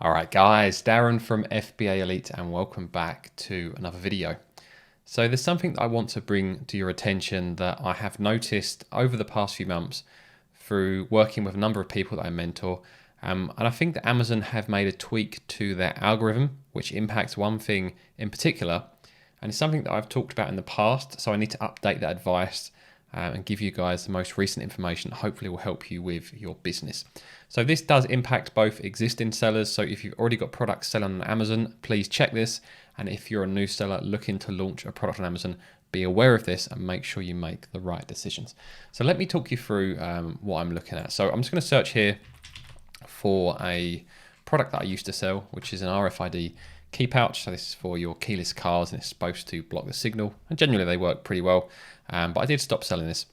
All right, guys, Darren from FBA Elite, and welcome back to another video. So there's something that I want to bring to your attention that I have noticed over the past few months through working with a number of people that I mentor. And I think that Amazon have made a tweak to their algorithm, which impacts one thing in particular. And it's something that I've talked about in the past, so I need to update that advice and give you guys the most recent information that hopefully will help you with your business. So this does impact both existing sellers. So if you've already got products selling on Amazon, please check this. And if you're a new seller looking to launch a product on Amazon, be aware of this and make sure you make the right decisions. So let me talk you through what I'm looking at. So I'm just going to search here for a product that I used to sell, which is an RFID key pouch. So this is for your keyless cars and it's supposed to block the signal. And generally they work pretty well, but I did stop selling this.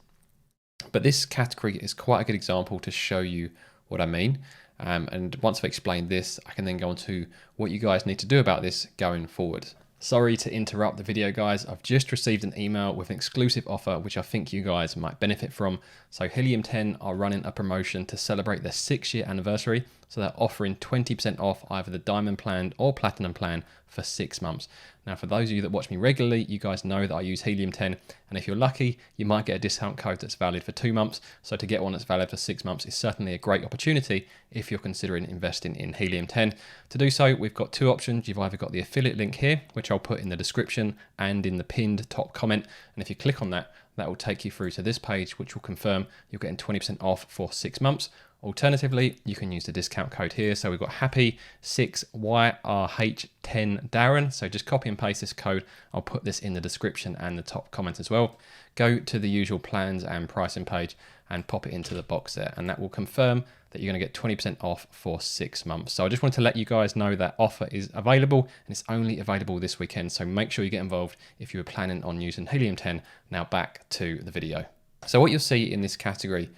But this category is quite a good example to show you what I mean. And once I've explained this, I can then go on to what you guys need to do about this going forward. Sorry to interrupt the video, guys. I've just received an email with an exclusive offer, which I think you guys might benefit from. So Helium 10 are running a promotion to celebrate their 6-year anniversary. So they're offering 20% off either the Diamond plan or Platinum plan for 6 months. Now, for those of you that watch me regularly, you guys know that I use Helium 10. And if you're lucky, you might get a discount code that's valid for 2 months. So to get one that's valid for 6 months is certainly a great opportunity if you're considering investing in Helium 10. To do so, we've got 2 options. You've either got the affiliate link here, which I'll put in the description and in the pinned top comment. And if you click on that, that will take you through to this page, which will confirm you're getting 20% off for 6 months. Alternatively, you can use the discount code here. So we've got happy6YRH10 Darren. So just copy and paste this code. I'll put this in the description and the top comment as well. Go to the usual plans and pricing page and pop it into the box there. And that will confirm that you're going to get 20% off for 6 months. So I just wanted to let you guys know that offer is available and it's only available this weekend. So make sure you get involved if you were planning on using Helium 10. Now back to the video. So what you'll see in this category,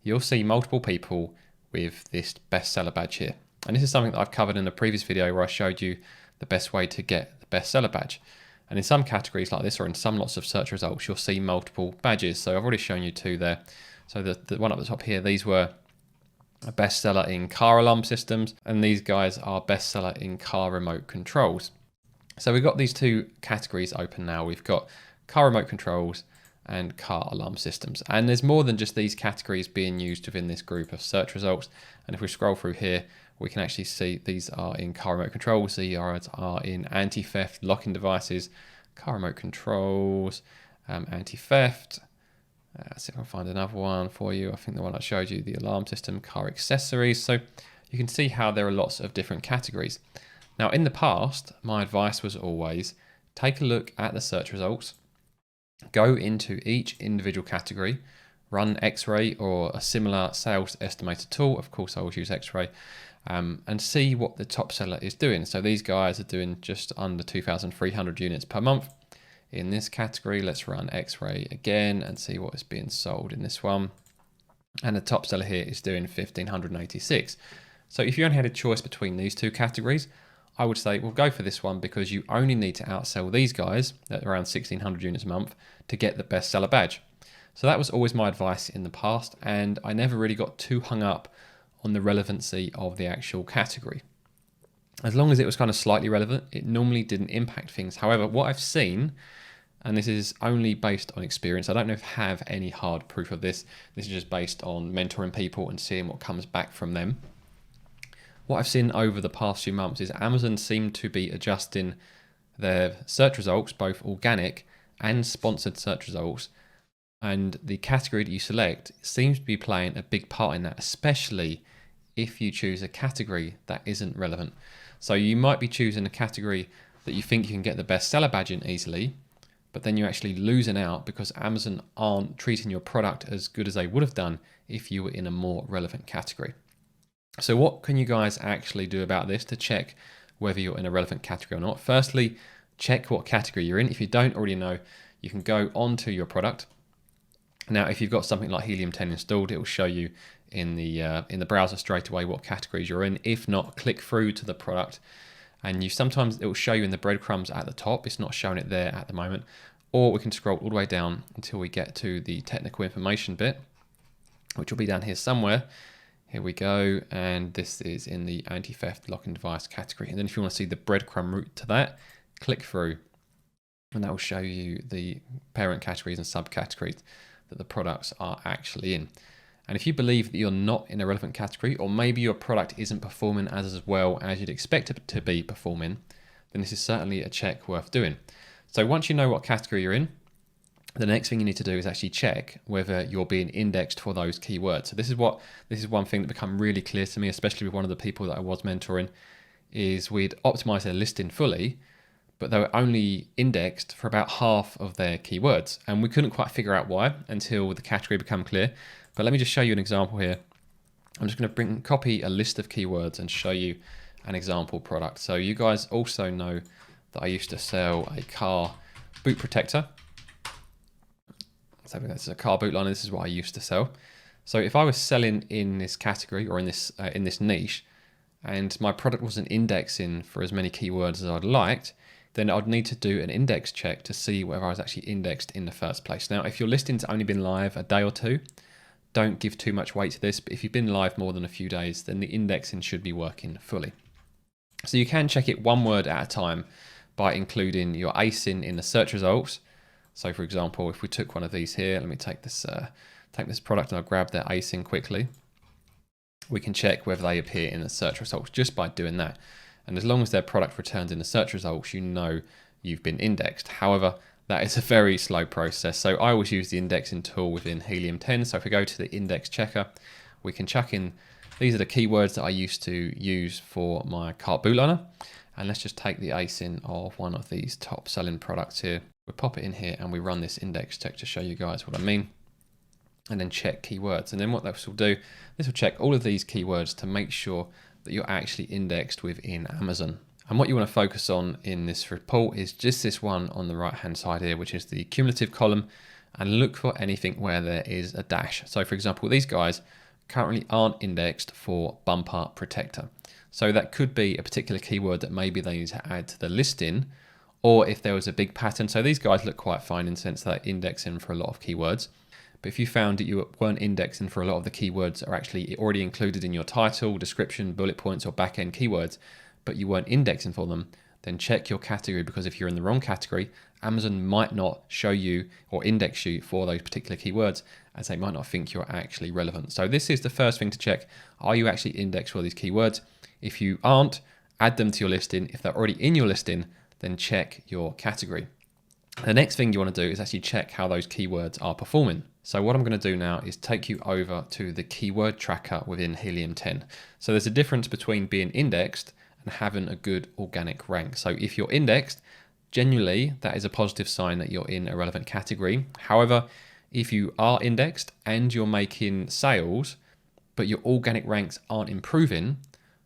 you'll see multiple people with this bestseller badge here. And this is something that I've covered in a previous video where I showed you the best way to get the bestseller badge. And in some categories like this, or in some lots of search results, you'll see multiple badges. So I've already shown you 2 there. So the one up the top here, these were a bestseller in car alarm systems, and these guys are bestseller in car remote controls. So we've got these 2 categories open now. We've got car remote controls and car alarm systems. And there's more than just these categories being used within this group of search results. And if we scroll through here, we can actually see these are in car remote controls, these are in anti-theft, locking devices, car remote controls, anti-theft. Let's see if I can find another one for you. I think the one I showed you, the alarm system, car accessories. So you can see how there are lots of different categories. Now in the past, my advice was always take a look at the search results, go into each individual category, run X-ray or a similar sales estimator tool. Of course, I always use X-ray, and see what the top seller is doing. So these guys are doing just under 2,300 units per month. In this category, let's run X-ray again and see what is being sold in this one. And the top seller here is doing 1,586. So if you only had a choice between these 2 categories, I would say, well, go for this one because you only need to outsell these guys at around 1,600 units a month to get the bestseller badge. So that was always my advice in the past, and I never really got too hung up on the relevancy of the actual category. As long as it was kind of slightly relevant, it normally didn't impact things. However, what I've seen, and this is only based on experience, I don't know if I have any hard proof of this. This is just based on mentoring people and seeing what comes back from them. What I've seen over the past few months is Amazon seem to be adjusting their search results, both organic and sponsored search results. And the category that you select seems to be playing a big part in that, especially if you choose a category that isn't relevant. So you might be choosing a category that you think you can get the bestseller badge in easily, but then you're actually losing out because Amazon aren't treating your product as good as they would have done if you were in a more relevant category. So what can you guys actually do about this to check whether you're in a relevant category or not? Firstly, check what category you're in. If you don't already know, you can go onto your product. Now, if you've got something like Helium 10 installed, it will show you in the browser straight away what categories you're in. If not, click through to the product, and sometimes it will show you in the breadcrumbs at the top. It's not showing it there at the moment. Or we can scroll all the way down until we get to the technical information bit, which will be down here somewhere. Here we go, and this is in the anti-theft locking device category. And then if you want to see the breadcrumb route to that, click through, and that will show you the parent categories and subcategories that the products are actually in. And if you believe that you're not in a relevant category, or maybe your product isn't performing as well as you'd expect it to be performing, then this is certainly a check worth doing. So once you know what category you're in, the next thing you need to do is actually check whether you're being indexed for those keywords. So this is one thing that became really clear to me, especially with one of the people that I was mentoring, is we'd optimized their listing fully, but they were only indexed for about half of their keywords. And we couldn't quite figure out why until the category became clear. But let me just show you an example here. I'm just going to copy a list of keywords and show you an example product. So you guys also know that I used to sell a car boot protector. So this is a car boot liner. This is what I used to sell. So if I was selling in this category or in this niche, and my product wasn't indexing for as many keywords as I'd liked, then I'd need to do an index check to see whether I was actually indexed in the first place. Now, if your listing's only been live a day or two, don't give too much weight to this. But if you've been live more than a few days, then the indexing should be working fully. So you can check it one word at a time by including your ASIN in the search results. So for example, if we took one of these here, let me take this product and I'll grab their ASIN quickly. We can check whether they appear in the search results just by doing that. And as long as their product returns in the search results, you know you've been indexed. However, that is a very slow process. So I always use the indexing tool within Helium 10. So if we go to the index checker, we can chuck in, these are the keywords that I used to use for my cart boot liner. And let's just take the ASIN of one of these top selling products here. We pop it in here and we run this index check to show you guys what I mean. And then check keywords. And then what this will do, this will check all of these keywords to make sure that you're actually indexed within Amazon. And what you want to focus on in this report is just this one on the right hand side here, which is the cumulative column, and look for anything where there is a dash. So for example, these guys currently aren't indexed for bumper protector. So that could be a particular keyword that maybe they need to add to the listing, or if there was a big pattern. So these guys look quite fine in the sense that they're indexing for a lot of keywords. But if you found that you weren't indexing for a lot of the keywords that are actually already included in your title, description, bullet points, or back-end keywords, but you weren't indexing for them, then check your category, because if you're in the wrong category, Amazon might not show you or index you for those particular keywords, as they might not think you're actually relevant. So this is the first thing to check. Are you actually indexed for these keywords? If you aren't, add them to your listing. If they're already in your listing, then check your category. The next thing you want to do is actually check how those keywords are performing. So what I'm going to do now is take you over to the keyword tracker within Helium 10. So there's a difference between being indexed and having a good organic rank. So if you're indexed, generally that is a positive sign that you're in a relevant category. However, if you are indexed and you're making sales, but your organic ranks aren't improving,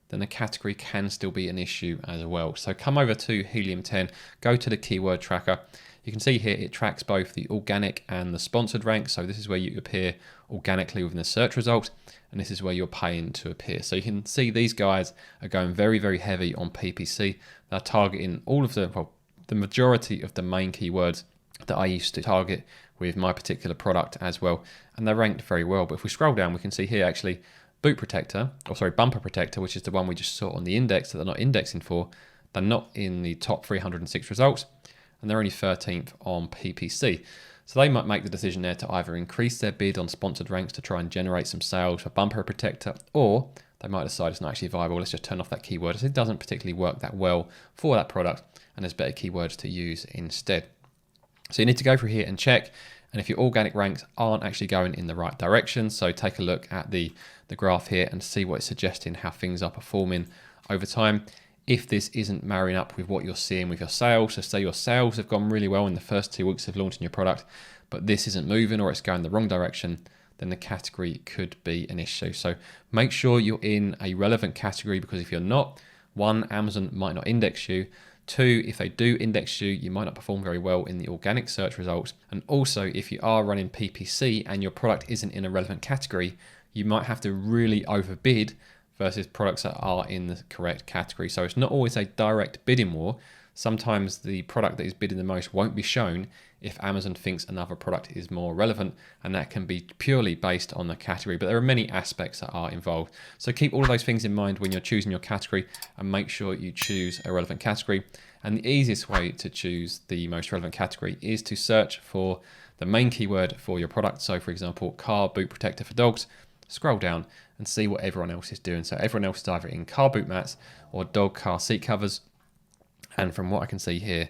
then the category can still be an issue as well. So come over to Helium 10, go to the keyword tracker. You can see here it tracks both the organic and the sponsored ranks. So this is where you appear organically within the search results, and this is where you're paying to appear. So you can see these guys are going very, very heavy on PPC. They're targeting all of the majority of the main keywords that I used to target with my particular product as well, and they're ranked very well. But if we scroll down, we can see here actually bumper protector, which is the one we just saw on the index that they're not indexing for. They're not in the top 306 results, and they're only 13th on PPC. So they might make the decision there to either increase their bid on sponsored ranks to try and generate some sales for bumper protector, or they might decide it's not actually viable. Let's just turn off that keyword, as it doesn't particularly work that well for that product, and there's better keywords to use instead. So you need to go through here and check. And if your organic ranks aren't actually going in the right direction, so take a look at the graph here and see what it's suggesting, how things are performing over time. If this isn't marrying up with what you're seeing with your sales, so say your sales have gone really well in the first 2 weeks of launching your product, but this isn't moving or it's going the wrong direction, then the category could be an issue. So make sure you're in a relevant category, because if you're not, 1, Amazon might not index you. 2, if they do index you, you might not perform very well in the organic search results. And also, if you are running PPC and your product isn't in a relevant category, you might have to really overbid versus products that are in the correct category. So it's not always a direct bidding war. sometimes the product that is bidding the most won't be shown if Amazon thinks another product is more relevant, and that can be purely based on the category. But there are many aspects that are involved. So keep all of those things in mind when you're choosing your category, and make sure you choose a relevant category. And the easiest way to choose the most relevant category is to search for the main keyword for your product. So for example, car boot protector for dogs. Scroll down and see what everyone else is doing. So everyone else is either in car boot mats or dog car seat covers. And from what I can see here,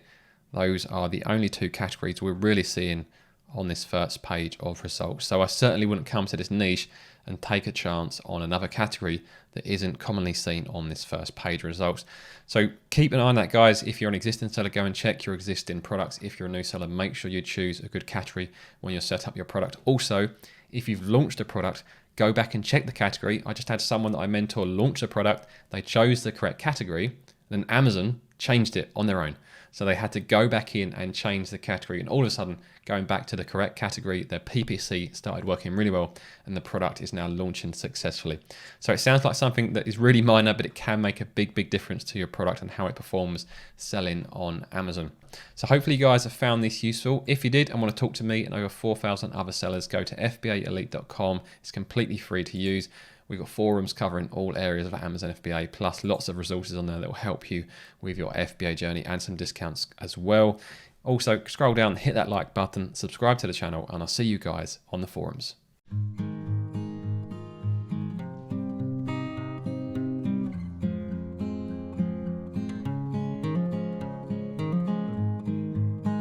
those are the only two categories we're really seeing on this first page of results. So I certainly wouldn't come to this niche and take a chance on another category that isn't commonly seen on this first page results. So keep an eye on that, guys. If you're an existing seller, go and check your existing products. If you're a new seller, make sure you choose a good category when you set up your product. Also, if you've launched a product, go back and check the category. I just had someone that I mentor launch a product. They chose the correct category, then Amazon changed it on their own. So they had to go back in and change the category, and all of a sudden, going back to the correct category, their PPC started working really well, and the product is now launching successfully. So it sounds like something that is really minor, but it can make a big difference to your product and how it performs selling on Amazon. So hopefully you guys have found this useful. If you did and want to talk to me and over 4,000 other sellers, go to fbaelite.com. It's completely free to use. We've got forums covering all areas of Amazon FBA, plus lots of resources on there that will help you with your FBA journey, and some discounts as well. Also, scroll down, hit that like button, subscribe to the channel, and I'll see you guys on the forums.